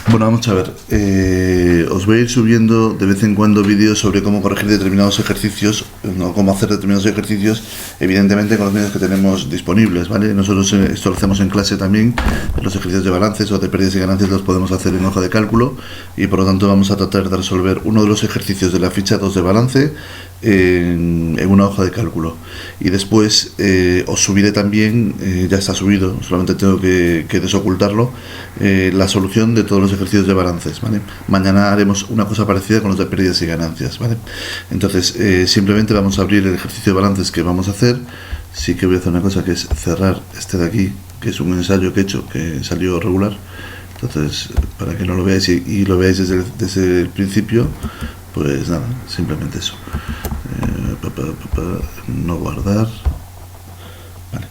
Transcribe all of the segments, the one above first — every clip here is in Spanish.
Bueno, vamos a ver. Os voy a ir subiendo de vez en cuando vídeos sobre cómo corregir determinados ejercicios, no cómo hacer determinados ejercicios, evidentemente con los medios que tenemos disponibles, ¿vale? Nosotros esto lo hacemos en clase también, los ejercicios de balances o de pérdidas y ganancias los podemos hacer en hoja de cálculo y por lo tanto vamos a tratar de resolver uno de los ejercicios de la ficha 2 de balance en una hoja de cálculo. Y después os subiré también, ya está subido, solamente tengo que desocultarlo, la solución de todos los ejercicios de balances, ¿vale? Mañana haremos una cosa parecida con los de pérdidas y ganancias, ¿vale? Entonces, simplemente vamos a abrir el ejercicio de balances que vamos a hacer. Sí que voy a hacer una cosa, que es cerrar este de aquí, que es un ensayo que he hecho, que salió regular. Entonces, para que no lo veáis y lo veáis desde el principio, pues nada, simplemente eso. No guardar. Vale.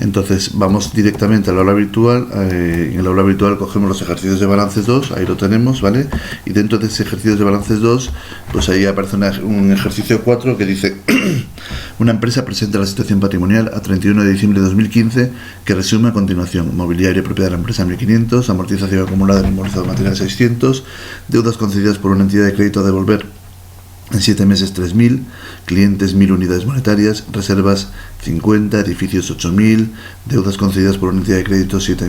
Entonces vamos directamente al aula virtual. En el aula virtual cogemos los ejercicios de balances 2, ahí lo tenemos, ¿vale? Y dentro de ese ejercicio de balances 2, pues ahí aparece un ejercicio 4 que dice: una empresa presenta la situación patrimonial a 31 de diciembre de 2015, que resume a continuación: mobiliario y propiedad de la empresa 1.500, amortización acumulada en inmovilizado material 600, deudas concedidas por una entidad de crédito a devolver en 7 meses 3.000, clientes 1.000 unidades monetarias, reservas 50, edificios 8.000, deudas concedidas por una entidad de crédito a 7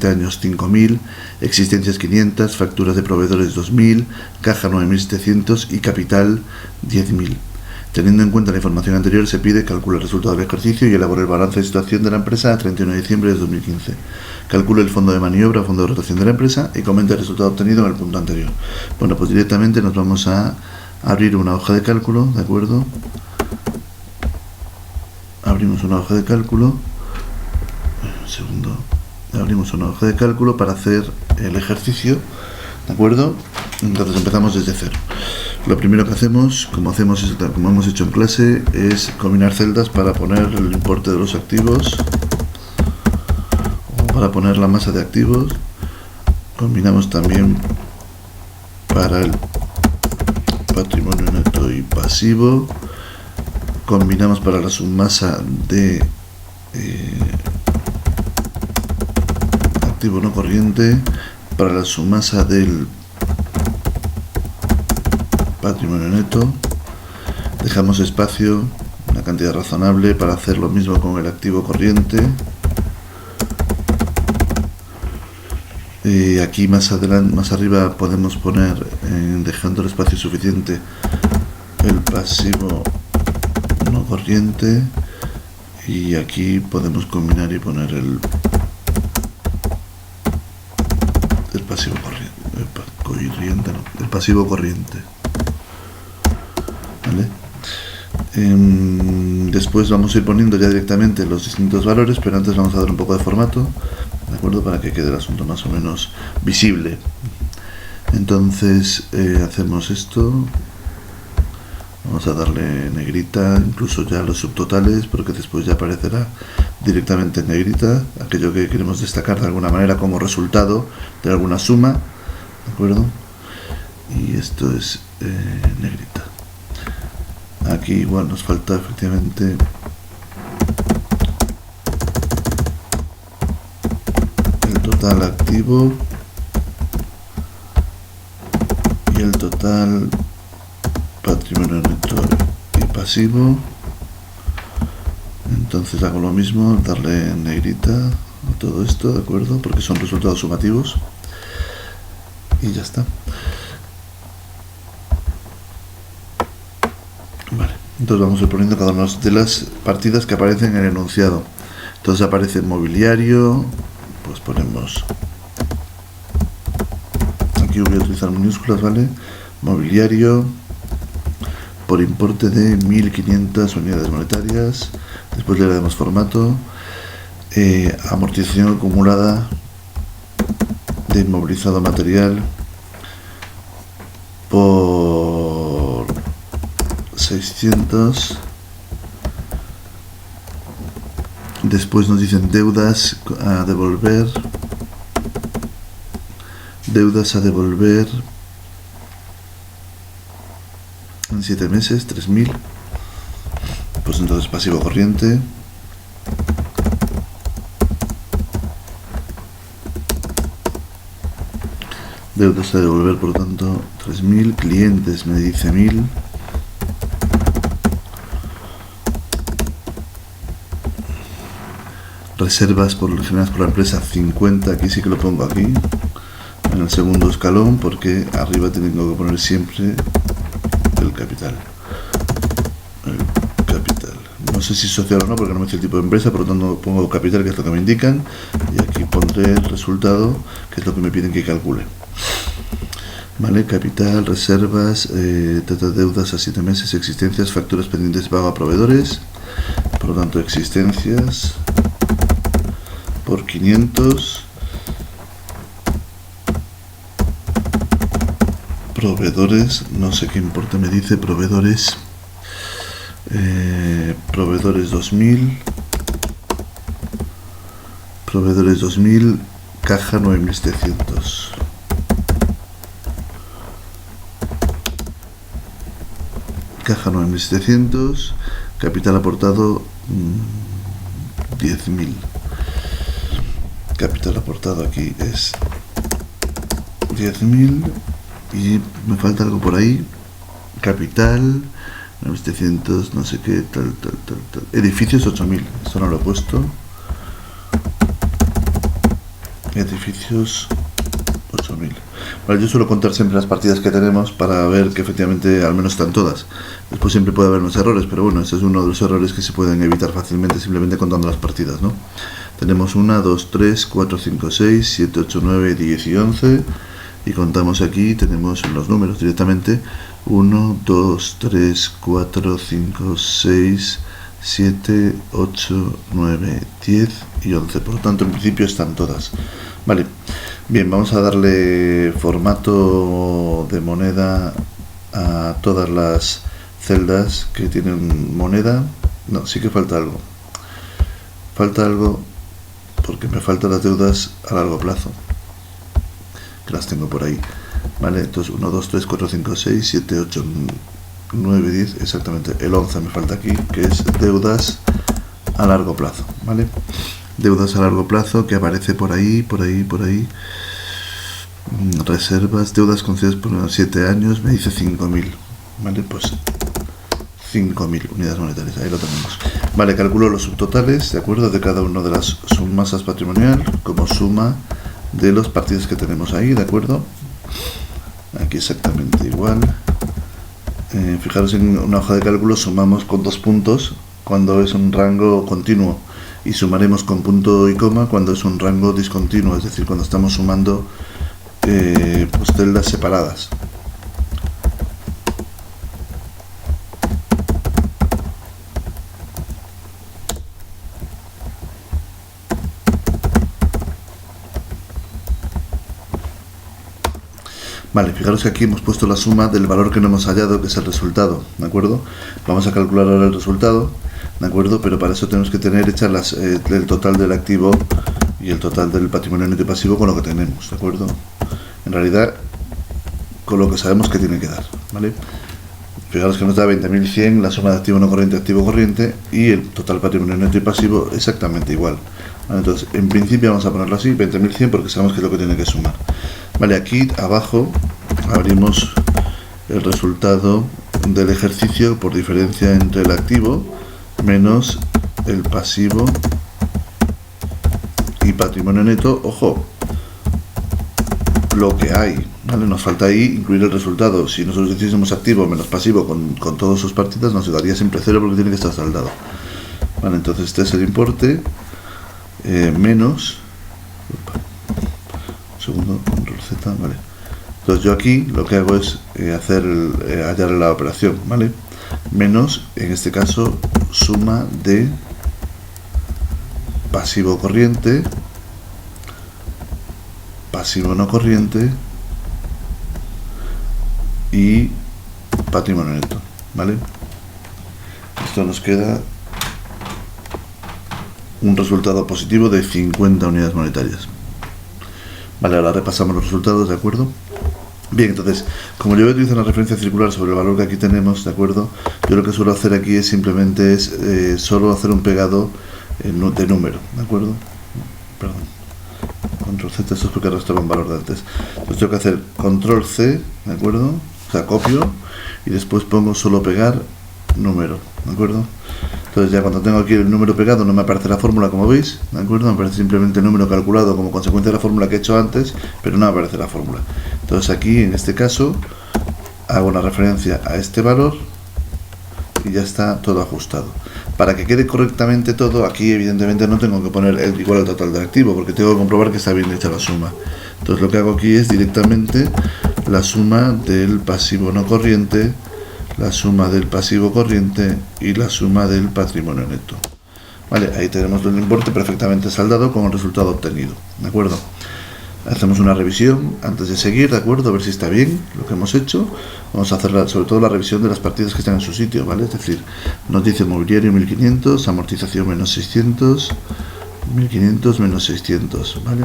años 5.000, existencias 500, facturas de proveedores 2.000, caja 9.700 y capital 10.000. Teniendo en cuenta la información anterior, se pide calcular el resultado del ejercicio y elaborar el balance de situación de la empresa a 31 de diciembre de 2015. Calcule el fondo de maniobra o fondo de rotación de la empresa y comente el resultado obtenido en el punto anterior. Bueno, pues directamente nos vamos a abrir una hoja de cálculo, ¿de acuerdo? Abrimos una hoja de cálculo. Un segundo. Abrimos una hoja de cálculo para hacer el ejercicio, ¿de acuerdo? Entonces empezamos desde cero. Lo primero que hacemos, como hemos hecho en clase, es combinar celdas para poner el importe de los activos o para poner la masa de activos. Combinamos también para el patrimonio neto y pasivo. Combinamos para la submasa de activo no corriente, para la submasa del patrimonio neto. Dejamos espacio, una cantidad razonable, para hacer lo mismo con el activo corriente. Aquí más arriba podemos poner, dejando el espacio suficiente, el pasivo no corriente, y aquí podemos combinar y poner el pasivo corriente, el pasivo corriente, ¿vale? Después vamos a ir poniendo ya directamente los distintos valores, pero antes vamos a dar un poco de formato, ¿de acuerdo? Para que quede el asunto más o menos visible. Entonces hacemos esto, vamos a darle negrita, incluso ya los subtotales, porque después ya aparecerá directamente en negrita aquello que queremos destacar de alguna manera como resultado de alguna suma, ¿de acuerdo? Y esto es negrita. Aquí igual nos falta efectivamente el total activo y el total patrimonio neto y pasivo. Entonces hago lo mismo, darle en negrita a todo esto, ¿de acuerdo? Porque son resultados sumativos. Y ya está. Vale, entonces vamos a ir poniendo cada una de las partidas que aparecen en el enunciado. Entonces aparece mobiliario, pues ponemos, aquí voy a utilizar minúsculas, ¿vale? Mobiliario por importe de 1.500 unidades monetarias. Después le damos formato, amortización acumulada de inmovilizado material por 600. Después nos dicen deudas a devolver en 7 meses 3.000. Pues entonces pasivo corriente. Deudas a devolver, por lo tanto, 3.000. Clientes me dice 1.000. Reservas generadas por la empresa 50. Aquí sí que lo pongo aquí, en el segundo escalón, porque arriba tengo que poner siempre el capital. No sé si es social o no, porque no me dice el tipo de empresa, por lo tanto pongo capital, que es lo que me indican, y aquí pondré el resultado, que es lo que me piden que calcule. Vale, capital, reservas, deudas a 7 meses, existencias, facturas pendientes de pago a proveedores. Por lo tanto, existencias por 500. Proveedores, no sé qué importe me dice, proveedores. Proveedores 2000. Proveedores 2000, caja 9700. Caja 9700, capital aportado 10.000. Capital aportado aquí es 10.000 y me falta algo por ahí. Capital 9700, no sé qué, tal. Edificios 8.000, esto no lo he puesto. Edificios 8.000. Vale, yo suelo contar siempre las partidas que tenemos para ver que efectivamente al menos están todas. Después siempre puede haber unos errores, pero bueno, ese es uno de los errores que se pueden evitar fácilmente simplemente contando las partidas, ¿no? Tenemos 1, 2, 3, 4, 5, 6, 7, 8, 9, 10 y 11. Y contamos aquí, tenemos los números directamente. 1, 2, 3, 4, 5, 6, 7, 8, 9, 10 y 11. Por lo tanto, en principio están todas. Vale, bien, vamos a darle formato de moneda a todas las celdas que tienen moneda. No, sí que falta algo. Falta algo porque me faltan las deudas a largo plazo, que las tengo por ahí. Vale, entonces 1, 2, 3, 4, 5, 6, 7, 8, 9, 10, exactamente, el 11 me falta aquí, que es deudas a largo plazo, ¿vale? Deudas a largo plazo, que aparece por ahí. Reservas, deudas concedidas por unos 7 años, me dice 5.000, ¿vale? Pues 5.000 unidades monetarias, ahí lo tenemos. Vale, calculo los subtotales, ¿de acuerdo? De cada una de las submasas patrimonial, como suma de los partidos que tenemos ahí, ¿de acuerdo? Aquí exactamente igual. Fijaros, en una hoja de cálculo sumamos con 2 puntos cuando es un rango continuo y sumaremos con punto y coma cuando es un rango discontinuo, es decir, cuando estamos sumando pues celdas separadas. Vale, fijaros que aquí hemos puesto la suma del valor que no hemos hallado, que es el resultado, ¿de acuerdo? Vamos a calcular ahora el resultado, ¿de acuerdo? Pero para eso tenemos que tener hechas el total del activo y el total del patrimonio neto y pasivo con lo que tenemos, ¿de acuerdo? En realidad, con lo que sabemos que tiene que dar, ¿vale? Fijaros que nos da 20.100 la suma de activo no corriente, activo corriente, y el total patrimonio neto y pasivo exactamente igual. ¿Vale? Entonces, en principio vamos a ponerlo así, 20.100, porque sabemos que es lo que tiene que sumar. Vale, aquí abajo abrimos el resultado del ejercicio por diferencia entre el activo menos el pasivo y patrimonio neto. Ojo, lo que hay, ¿vale? Nos falta ahí incluir el resultado. Si nosotros hiciésemos activo menos pasivo con todas sus partidas, nos daría siempre 0 porque tiene que estar saldado. Vale, entonces este es el importe menos... segundo, control Z, vale. Entonces yo aquí lo que hago es hallar la operación, ¿vale? Menos, en este caso, suma de pasivo corriente, pasivo no corriente y patrimonio neto, ¿vale? Esto nos queda un resultado positivo de 50 unidades monetarias. Vale, ahora repasamos los resultados, ¿de acuerdo? Bien, entonces, como yo voy a utilizar una referencia circular sobre el valor que aquí tenemos, ¿de acuerdo? Yo lo que suelo hacer aquí es simplemente solo hacer un pegado de número, ¿de acuerdo? Perdón. control Z, esto es porque restaba un valor de antes. Entonces tengo que hacer control C, ¿de acuerdo? O sea, copio y después pongo solo pegar número, ¿de acuerdo? Entonces ya cuando tengo aquí el número pegado no me aparece la fórmula, como veis, ¿de acuerdo? Me aparece simplemente el número calculado como consecuencia de la fórmula que he hecho antes, pero no me aparece la fórmula. Entonces aquí, en este caso, hago una referencia a este valor y ya está todo ajustado. Para que quede correctamente todo, aquí evidentemente no tengo que poner el igual al total del activo, porque tengo que comprobar que está bien hecha la suma. Entonces lo que hago aquí es directamente la suma del pasivo no corriente, la suma del pasivo corriente y la suma del patrimonio neto. Vale, ahí tenemos el importe perfectamente saldado con el resultado obtenido, ¿de acuerdo? Hacemos una revisión antes de seguir, ¿de acuerdo? A ver si está bien lo que hemos hecho. Vamos a hacer sobre todo la revisión de las partidas que están en su sitio, ¿vale? Es decir, nos dice mobiliario 1500, amortización menos 600, 1500 menos 600, ¿vale?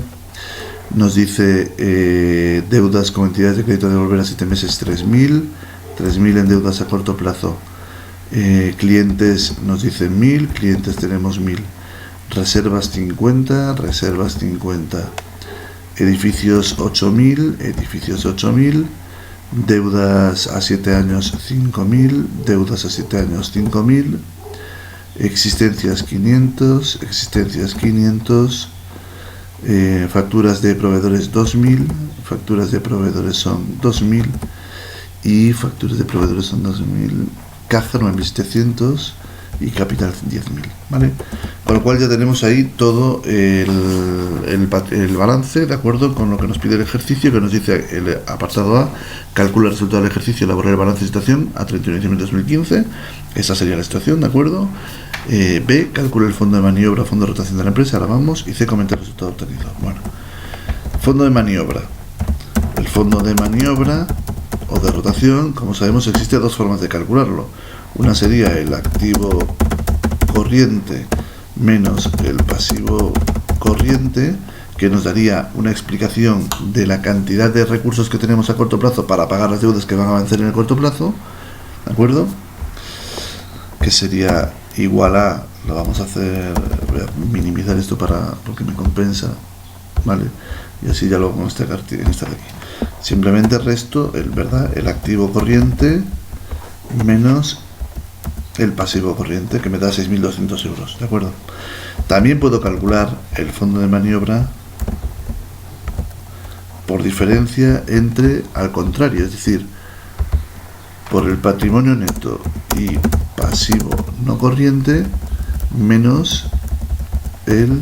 Nos dice deudas con entidades de crédito a devolver a 7 meses 3000, 3000 en deudas a corto plazo. Clientes nos dicen 1000, clientes tenemos 1000. Reservas 50, reservas 50. Edificios 8000, edificios 8000. Deudas a 7 años 5000, deudas a 7 años 5000. Existencias 500, existencias 500. Facturas de proveedores 2000, facturas de proveedores son 2000 y facturas de proveedores son 2000, caja 9700 y capital 10.000, ¿vale? Con lo cual ya tenemos ahí todo el balance, de acuerdo con lo que nos pide el ejercicio, que nos dice el apartado A, calcula el resultado del ejercicio, elaborar el balance de situación a 31 de diciembre de 2015, esa sería la situación, ¿de acuerdo? B, calcula el fondo de maniobra, fondo de rotación de la empresa, ahora vamos, y C, comenta el resultado obtenido. Bueno, fondo de maniobra. El fondo de maniobra o de rotación, como sabemos, existe dos formas de calcularlo. Una sería el activo corriente menos el pasivo corriente, que nos daría una explicación de la cantidad de recursos que tenemos a corto plazo para pagar las deudas que van a vencer en el corto plazo, ¿de acuerdo? Que sería igual a, lo vamos a hacer, voy a minimizar esto porque me compensa, ¿vale? Y así ya lo hago en esta de aquí. Simplemente resto el activo corriente menos el pasivo corriente, que me da 6.200 euros, ¿de acuerdo? También puedo calcular el fondo de maniobra por diferencia entre al contrario, es decir, por el patrimonio neto y pasivo no corriente menos el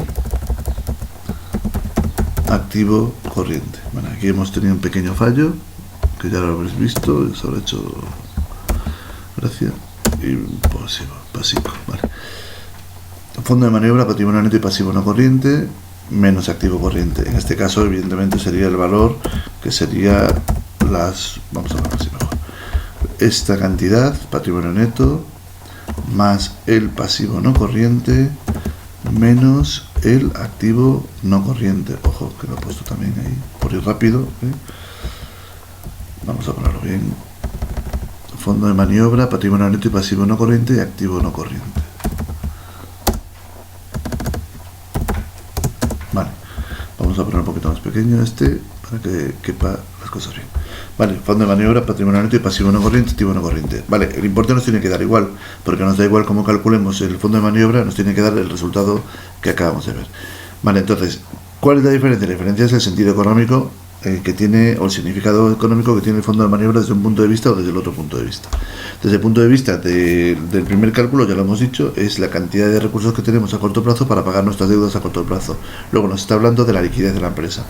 activo corriente. Bueno, aquí hemos tenido un pequeño fallo, que ya lo habréis visto, eso lo he hecho gracias. Y pasivo, vale. Fondo de maniobra, patrimonio neto y pasivo no corriente menos activo corriente. En este caso, evidentemente, sería el valor que sería vamos a ver así mejor. Esta cantidad, patrimonio neto, más el pasivo no corriente, menos el activo no corriente. Ojo, que lo he puesto también ahí, por ir rápido, ¿eh? Vamos a ponerlo bien. Fondo de maniobra, patrimonio neto y pasivo no corriente y activo no corriente. Vale, vamos a poner un poquito más pequeño para que quepa las cosas bien. Vale, fondo de maniobra, patrimonio neto y pasivo no corriente, activo no corriente. Vale, el importe nos tiene que dar igual, porque nos da igual cómo calculemos el fondo de maniobra, nos tiene que dar el resultado que acabamos de ver. Vale, entonces, ¿cuál es la diferencia? La diferencia es el sentido económico que tiene, o el significado económico que tiene el fondo de maniobra desde un punto de vista o desde el otro punto de vista. Desde el punto de vista del primer cálculo, ya lo hemos dicho, es la cantidad de recursos que tenemos a corto plazo para pagar nuestras deudas a corto plazo. Luego nos está hablando de la liquidez de la empresa.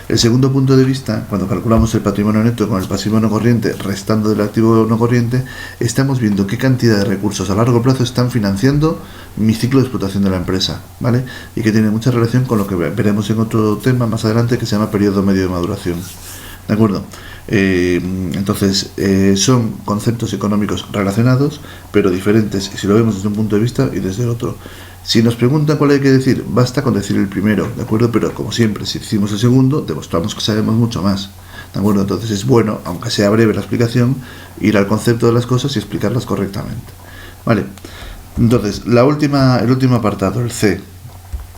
El segundo punto de vista, cuando calculamos el patrimonio neto con el pasivo no corriente, restando del activo no corriente, estamos viendo qué cantidad de recursos a largo plazo están financiando mi ciclo de explotación de la empresa, ¿vale? Y que tiene mucha relación con lo que veremos en otro tema más adelante, que se llama periodo medio de maduración, ¿de acuerdo? Entonces, son conceptos económicos relacionados, pero diferentes, si lo vemos desde un punto de vista y desde el otro. Si nos preguntan cuál hay que decir, basta con decir el primero, ¿de acuerdo? Pero como siempre, si decimos el segundo, demostramos que sabemos mucho más, ¿de acuerdo? Entonces es bueno, aunque sea breve la explicación, ir al concepto de las cosas y explicarlas correctamente, ¿vale? Entonces, el último apartado, el C,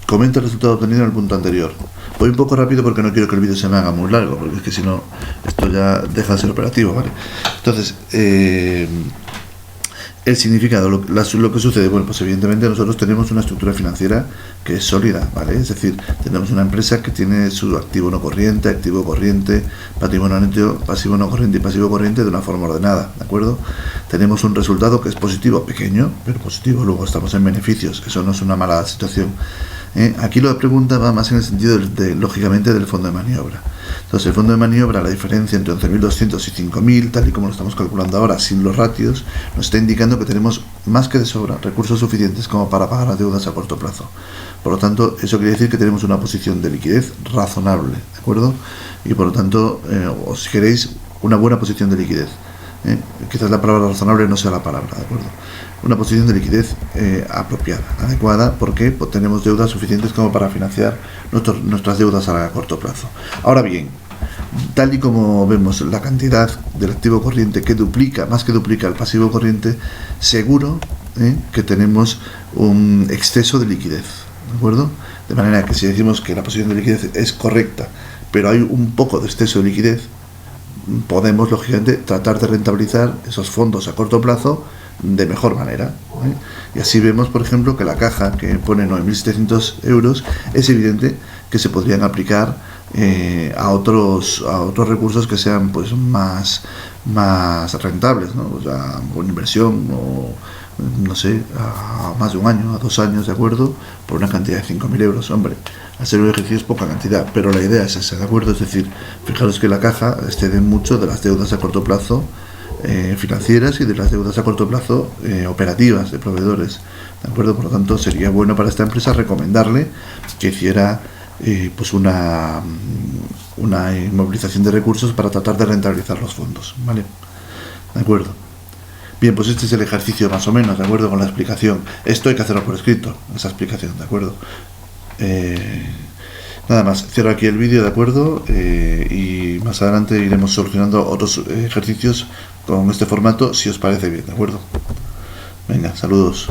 comenta el resultado obtenido en el punto anterior. Voy un poco rápido porque no quiero que el vídeo se me haga muy largo, porque es que si no, esto ya deja de ser operativo, ¿vale? Entonces, el significado, lo que sucede, bueno, pues evidentemente nosotros tenemos una estructura financiera que es sólida, ¿vale? Es decir, tenemos una empresa que tiene su activo no corriente, activo corriente, patrimonio neto, pasivo no corriente y pasivo corriente de una forma ordenada, ¿de acuerdo? Tenemos un resultado que es positivo, pequeño, pero positivo, luego estamos en beneficios, eso no es una mala situación. Aquí la pregunta va más en el sentido lógicamente, del fondo de maniobra. Entonces, el fondo de maniobra, la diferencia entre 11.200 y 5.000, tal y como lo estamos calculando ahora, sin los ratios, nos está indicando que tenemos más que de sobra recursos suficientes como para pagar las deudas a corto plazo. Por lo tanto, eso quiere decir que tenemos una posición de liquidez razonable, ¿de acuerdo? Y por lo tanto, o si queréis, una buena posición de liquidez. Quizás la palabra razonable no sea la palabra, ¿de acuerdo? Una posición de liquidez apropiada, adecuada, porque pues, tenemos deudas suficientes como para financiar nuestras deudas a corto plazo. Ahora bien, tal y como vemos la cantidad del activo corriente que duplica, más que duplica el pasivo corriente, seguro que tenemos un exceso de liquidez, ¿de acuerdo? De manera que si decimos que la posición de liquidez es correcta, pero hay un poco de exceso de liquidez, podemos lógicamente tratar de rentabilizar esos fondos a corto plazo de mejor manera, y así vemos, por ejemplo, que la caja que pone 9.700 euros, es evidente que se podrían aplicar a otros recursos que sean pues más rentables, ¿no? O sea, con inversión o no sé, a más de un año, a 2 años, de acuerdo, por una cantidad de 5.000 euros, hombre. Hacer un ejercicio es poca cantidad, pero la idea es esa, ¿de acuerdo? Es decir, fijaros que la caja excede mucho de las deudas a corto plazo financieras y de las deudas a corto plazo operativas de proveedores, ¿de acuerdo? Por lo tanto, sería bueno para esta empresa recomendarle que hiciera pues una inmovilización de recursos para tratar de rentabilizar los fondos, ¿vale? ¿De acuerdo? Bien, pues este es el ejercicio más o menos, ¿de acuerdo? Con la explicación. Esto hay que hacerlo por escrito, esa explicación, ¿de acuerdo? Nada más, cierro aquí el vídeo, ¿de acuerdo? Y más adelante iremos solucionando otros ejercicios con este formato, si os parece bien, ¿de acuerdo? Venga, saludos.